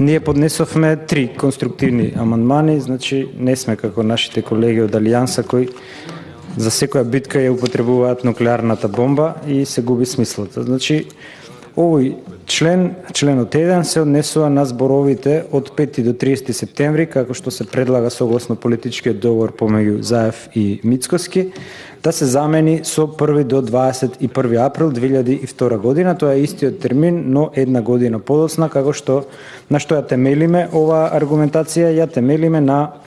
Ние поднесовме 3 конструктивни амандмани, значи не сме како нашите колеги од Алијанса кои за секоја битка ја употребуваат нуклеарната бомба и се губи смислата. Значи овој членот 1 се однесува на зборовите од 5 до 30 септември, како што се предлага согласно политичкиот договор помеѓу Заев и Мицкоски, да се замени со 1 до 21 април 2002 година. Тоа е истиот термин, но една година подоцна, како што на што ја темелиме оваа аргументација, ја темелиме на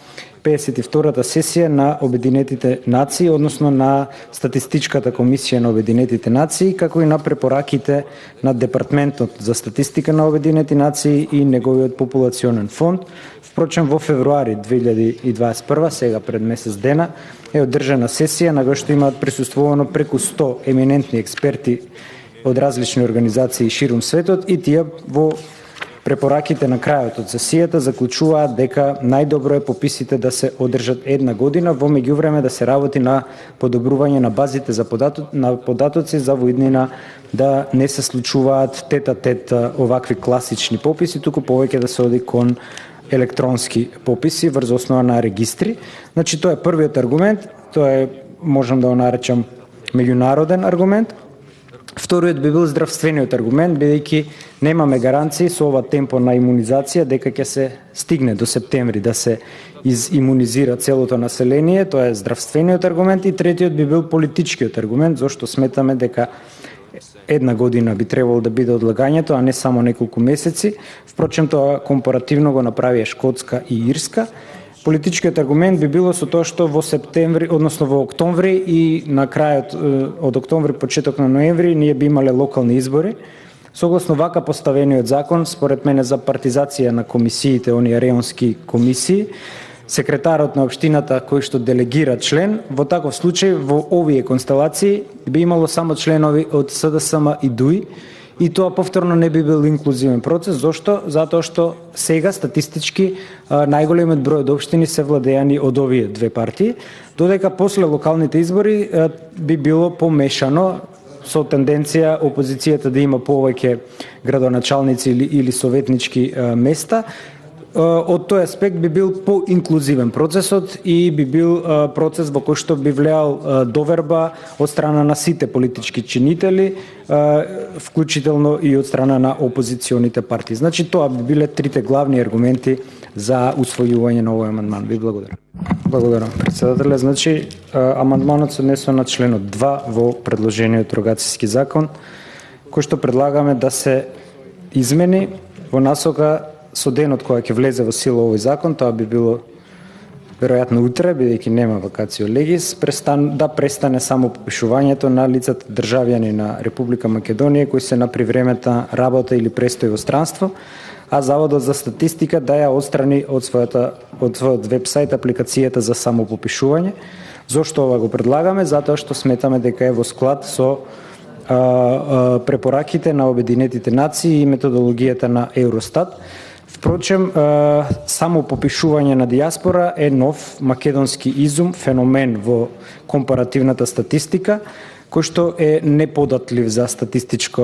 52-та сесија на Обединетите нации, односно на Статистичката комисија на Обединетите нации, како и на препораките на Департментот за статистика на Обединети нации и неговиот популационен фонд. Впрочем, во февруари 2021, сега пред месец дена, е одржана сесија на која што имаат присуствувано преку 100 еминентни експерти од различни организации ширум светот и тие во препораките на крајот од сесијата заклучуваат дека најдобро е пописите да се одржат една година, во меѓувреме да се работи на подобрување на базите за податоци за во иднина да не се случуваат тет-а-тет овакви класични пописи, туку повеќе да се оди кон електронски пописи врз основа на регистри. Значи тоа е првиот аргумент, тоа е можам да го наречам меѓународен аргумент. Вториот би бил здравствениот аргумент, бидејќи немаме гаранции со ова темпо на имунизација дека ќе се стигне до септември да се изимунизира целото население, тоа е здравствениот аргумент. И третиот би бил политичкиот аргумент, зашто сметаме дека една година би требало да биде одлагањето, а не само неколку месеци. Впрочем, тоа компаративно го направија Шкотска и Ирска. Политичкиот аргумент би било со тоа што во септември, односно во октомври и на крајот од октомври, почеток на ноември, ние би имале локални избори. Согласно вака поставениот закон, според мене за партизација на комисиите, оние реонски комисии, секретарот на општината кој што делегира член, во таков случај во овие констелации би имало само членови од СДСМ и ДУИ, и тоа повторно не би бил инклузивен процес. Зошто? Затоа што сега статистички најголемиот број од општини се владеани од овие две партии, додека после локалните избори би било помешано со тенденција опозицијата да има повеќе градоначалници или советнички места. Од тој аспект би бил поинклузивен процесот и би бил процес во кој што би влеал доверба од страна на сите политички чинители, вклучително и од страна на опозиционите партии. Значи тоа би биле трите главни аргументи за усвојување на овој амандман. Ви благодарам. Благодарам, председателе. Значи, амандманот се однесува на членот 2 во предложениот рогацијски закон, кој што предлагаме да се измени во насока со денот кога ќе влезе во сила овој закон. Тоа би било веројатно утре, бидејќи нема вакацио легис, да престане само попишувањето на лицата државјани на Република Македонија кои се на привремета работа или престој во странство, а Заводот за статистика да ја отстрани од својот вебсајт апликацијата за самопопишување. Зошто ова го предлагаме? Затоа што сметаме дека е во склад со препораките на Обединетите нации и методологијата на Евростат. Впрочем, само попишување на дијаспора е нов македонски изум, феномен во компаративната статистика, кој што е неподатлив за статистичко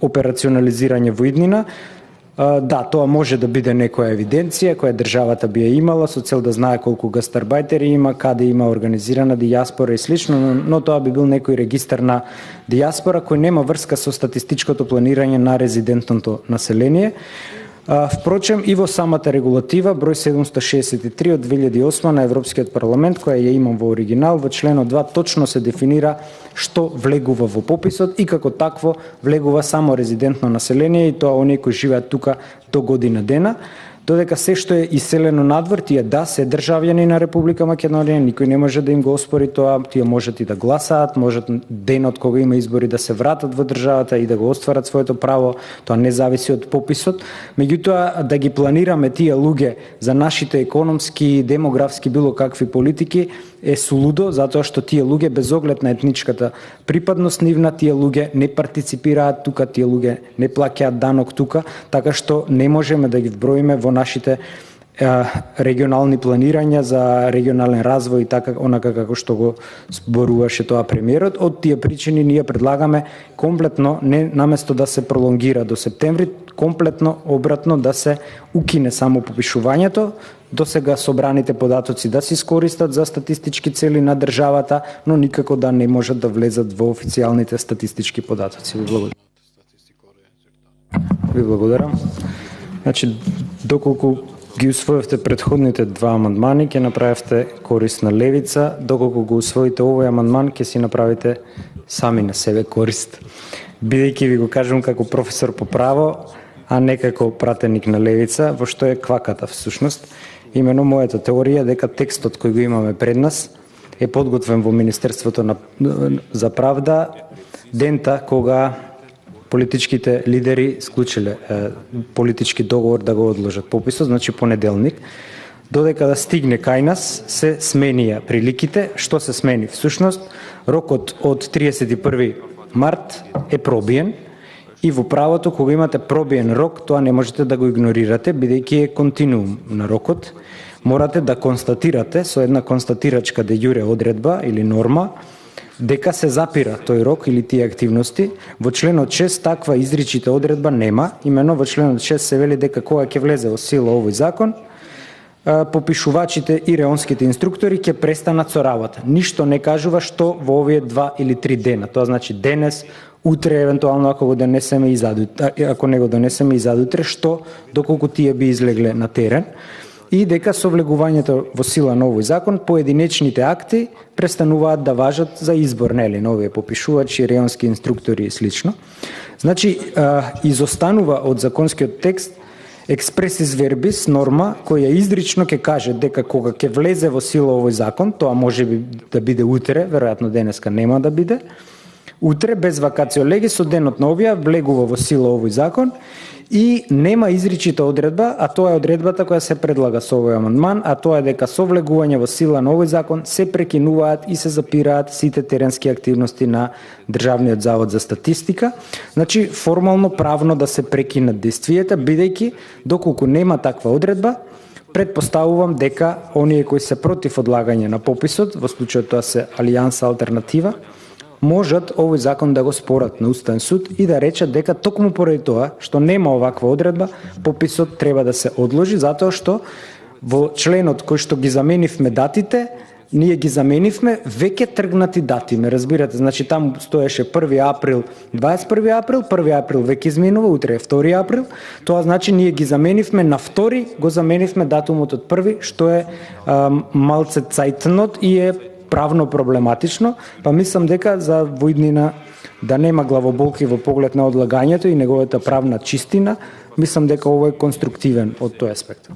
операционализирање во иднина. Да, тоа може да биде некоја евиденција која државата би ја имала со цел да знае колку гастарбајтери има, каде има организирана дијаспора и слично, но тоа би бил некој регистар на дијаспора кој нема врска со статистичкото планирање на резидентното население. Впрочем, и во самата регулатива, број 763 од 2008 на Европскиот парламент, која ја имам во оригинал, во членот 2 точно се дефинира што влегува во пописот и како такво влегува само резидентно население и тоа оние кои живеат тука до година дена, додека се што е иселено надвор, тие да се државјани на Република Македонија, никој не може да им го оспори тоа, тие можат и да гласаат, можат денот кога има избори да се вратат во државата и да го остварат своето право, тоа не зависи од пописот. Меѓутоа, да ги планираме тие луѓе за нашите економски, демографски, било какви политики е сулудо, затоа што тие луѓе без оглед на етничката припадност нивна, тие луѓе не партиципираат тука, тие луѓе не плаќаат данок тука, така што не можеме да ги вброиме во нашите регионални планирања за регионален развој и така онака како што го зборуваше тоа премиерот. Од тие причини ние предлагаме комплетно, не наместо да се пролонгира до септември, комплетно обратно да се укине само попишувањето, досега собраните податоци да се искористат за статистички цели на државата, но никако да не можат да влезат во официјалните статистички податоци. Ви благодарам. Значи, доколку ги усвоивте предходните два амандмани, ќе направите корист на левица, доколку го усвоите овој амандман, ќе си направите сами на себе корист. Бидејќи ви го кажам како професор по право, а не како пратеник на левица, во што е кваката всушност. Имено мојата теорија дека текстот кој го имаме пред нас е подготвен во Министерството за правда дента кога политичките лидери склучиле политички договор да го одложат пописот, значи понеделник. Додека да стигне кај нас, се сменија приликите. Што се смени? Всушност, рокот од 31 март е пробиен и во правото, кога имате пробиен рок, тоа не можете да го игнорирате, бидејќи е континуум на рокот. Морате да констатирате со една констатирачка де јуре одредба или норма, дека се запира тој рок или тие активности. Во членот 6 таква изричита одредба нема. Имено во членот 6 се вели дека кога ќе влезе во сила овој закон, попишувачите и реонските инструктори ќе престанат со работа. Ништо не кажува што во овие 2 или 3 дена. Тоа значи денес, утре, евентуално ако го донесеме и задутре, ако не го донесеме и задутре, што доколку тие би излегле на терен. И дека со влегувањето во сила на овој закон, поединечните акти престануваат да важат за избор, нели, на овие попишувачи, реонски инструктори и слично. Значи, изостанува од законскиот текст експресис вербис норма која изрично ќе каже дека кога ќе влезе во сила овој закон, тоа може би да биде утре, веројатно денеска нема да биде, утре без вакацио легис со денот на објава влегува во сила овој закон и нема изричита одредба, а тоа е одредбата која се предлага со овој амандман, а тоа е дека со влегување во сила на овој закон се прекинуваат и се запираат сите теренски активности на Државниот завод за статистика. Значи, формално правно да се прекинат действијата, бидејќи доколку нема таква одредба, предпоставувам дека оние кои се против одлагање на пописот, во случајот тоа се Алијанса Алтернатива, можат овој закон да го спорат на Уставен суд и да речат дека токму поради тоа што нема оваква одредба, пописот треба да се одложи, затоа што во членот кој што ги заменивме датите, ние ги заменивме веќе тргнати датими, разбирате, значи таму стоеше 1 април, 21 април, 1 април веќе изминува, утре е 2 април, тоа значи ние ги заменивме на 2, го заменивме датумот од 1, што е малце цајтнот и е правно проблематично, па мислам дека за воиднина да нема главоболки во поглед на одлагањето и неговата правна чистина, мислам дека ово е конструктивен од тој аспект.